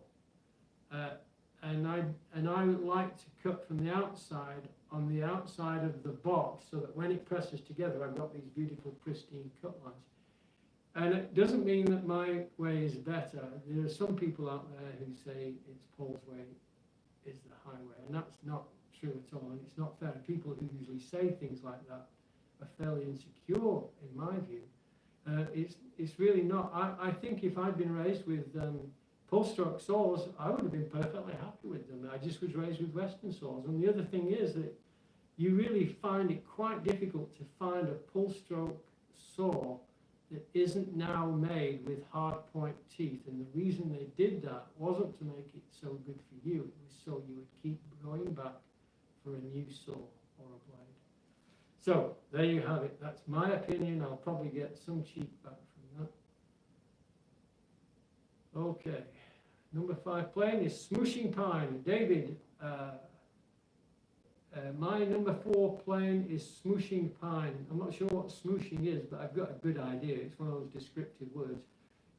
A: And I like to cut from the outside on the outside of the box so that when it presses together, I've got these beautiful pristine cut lines. And it doesn't mean that my way is better. There are some people out there who say it's Paul's way is the highway, and that's not true at all, and it's not fair. People who usually say things like that are fairly insecure, in my view. It's really not. I think if I'd been raised with pull stroke saws, I would have been perfectly happy with them. I just was raised with Western saws. And the other thing is that you really find it quite difficult to find a pull stroke saw that isn't now made with hard point teeth. And the reason they did that wasn't to make it so good for you, it was so you would keep going back for a new saw or a blade. So there you have it. That's my opinion. I'll probably get some cheap back from that. Okay, number 5 plane is Smooshing Pine. David, my number 4 plane is Smooshing Pine. I'm not sure what smooshing is, but I've got a good idea. It's one of those descriptive words.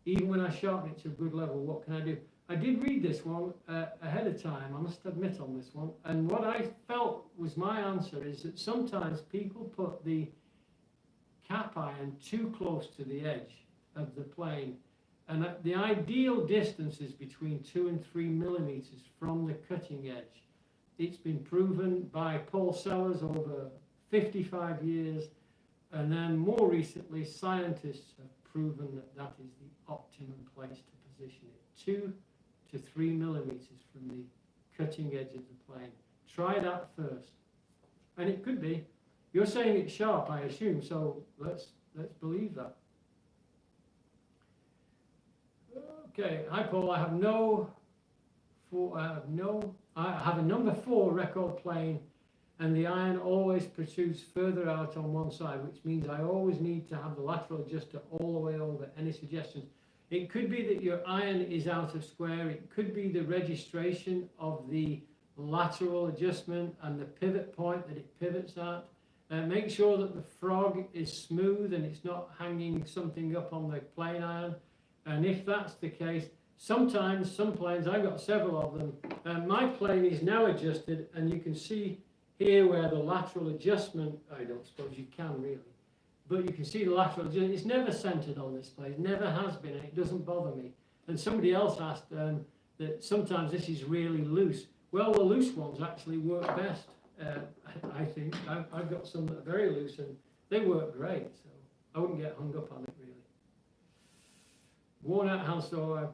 A: Even when I sharpen it to a good level, what can I do? I did read this one ahead of time, I must admit, on this one. And what I felt was my answer is that sometimes people put the cap iron too close to the edge of the plane. And the ideal distance is between 2 and 3 millimeters from the cutting edge. It's been proven by Paul Sellers over 55 years, and then more recently scientists have proven that that is the optimum place to position it, 2 to 3 millimeters from the cutting edge of the plane. Try that first, and it could be. You're saying it's sharp, I assume, so let's believe that. Okay, hi Paul. I have a number 4 record plane, and the iron always protrudes further out on one side, which means I always need to have the lateral adjuster all the way over. Any suggestions? It could be that your iron is out of square. It could be the registration of the lateral adjustment and the pivot point that it pivots at. Make sure that the frog is smooth and it's not hanging something up on the plane iron. And if that's the case, sometimes some planes, I've got several of them, my plane is now adjusted, and you can see here where the lateral adjustment, I don't suppose you can really, but you can see the lateral adjustment. It's never centered on this plane, never has been, and it doesn't bother me. And somebody else asked that sometimes this is really loose. Well, the loose ones actually work best, I think. I've got some that are very loose, and they work great, so I wouldn't get hung up on it really. Worn out hand saw,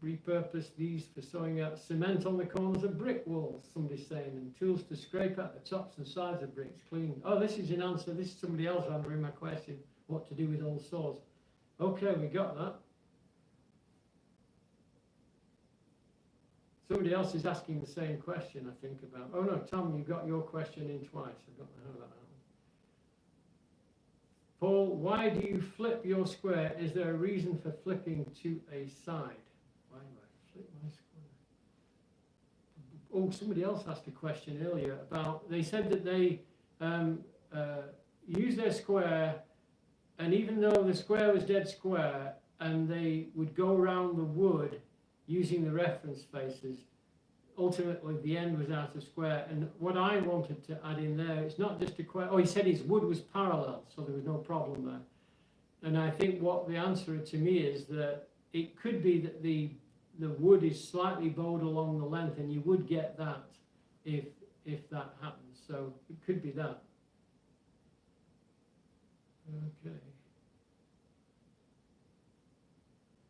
A: repurpose these for sewing out cement on the corners of brick walls, somebody's saying, and tools to scrape out the tops and sides of bricks clean. Oh, this is an answer. This is somebody else answering my question, what to do with old saws. Okay, we got that. Somebody else is asking the same question, I think, about... Oh, no, Tom, you got your question in twice. I don't know how that happened. Paul, why do you flip your square? Is there a reason for flipping to a side? Why do I flip my square? Oh, somebody else asked a question earlier about... They said that they use their square, and even though the square was dead square, and they would go around the wood using the reference faces, ultimately the end was out of square. And what I wanted to add in there, it's not just a question. Oh, he said his wood was parallel, so there was no problem there. And I think what the answer to me is that it could be that the wood is slightly bowed along the length, and you would get that if that happens. So it could be that. Okay.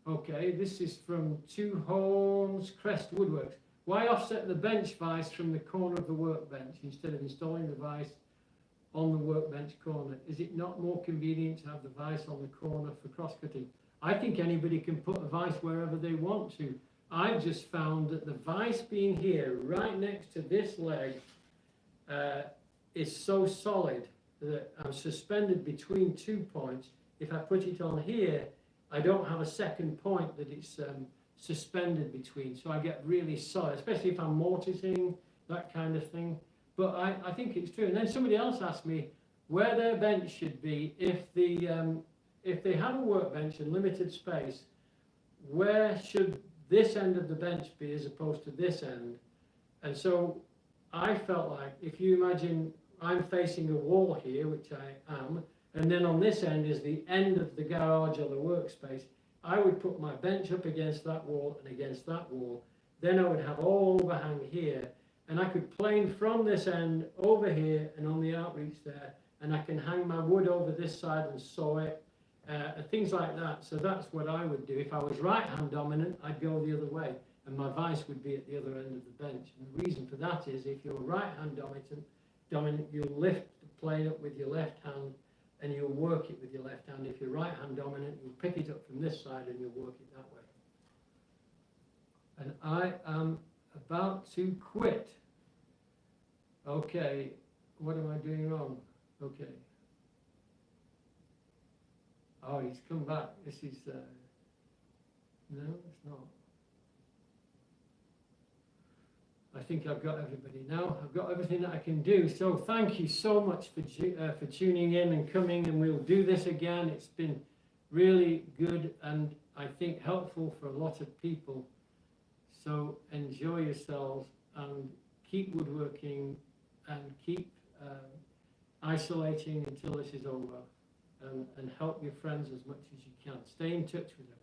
A: Okay, this is from Two Horns Crest Woodworks. Why offset the bench vise from the corner of the workbench instead of installing the vise on the workbench corner? Is it not more convenient to have the vise on the corner for cross-cutting? I think anybody can put a vise wherever they want to. I've just found that the vise being here, right next to this leg, is so solid that I'm suspended between 2 points. If I put it on here, I don't have a second point that it's suspended between, so I get really solid, especially if I'm mortising, that kind of thing. But I think it's true. And then somebody else asked me where their bench should be if they have a workbench and limited space, where should this end of the bench be as opposed to this end? And so I felt like, if you imagine I'm facing a wall here, which I am, and then on this end is the end of the garage or the workspace, I would put my bench up against that wall and against that wall. Then I would have all overhang here, and I could plane from this end over here and on the outreach there, and I can hang my wood over this side and sew it, things like that. So that's what I would do. If I was right-hand dominant, I'd go the other way, and my vise would be at the other end of the bench. And the reason for that is if you're right-hand dominant, you'll lift the plane up with your left hand, and you'll work it with your left hand. If you're right-hand dominant, you'll pick it up from this side and you'll work it that way. And I am about to quit. Okay, what am I doing wrong? Okay. Oh, he's come back. This is, no, it's not. I think I've got everybody now. I've got everything that I can do. So thank you so much for tuning in and coming, and we'll do this again. It's been really good and I think helpful for a lot of people. So enjoy yourselves and keep woodworking and keep isolating until this is over, and help your friends as much as you can. Stay in touch with them.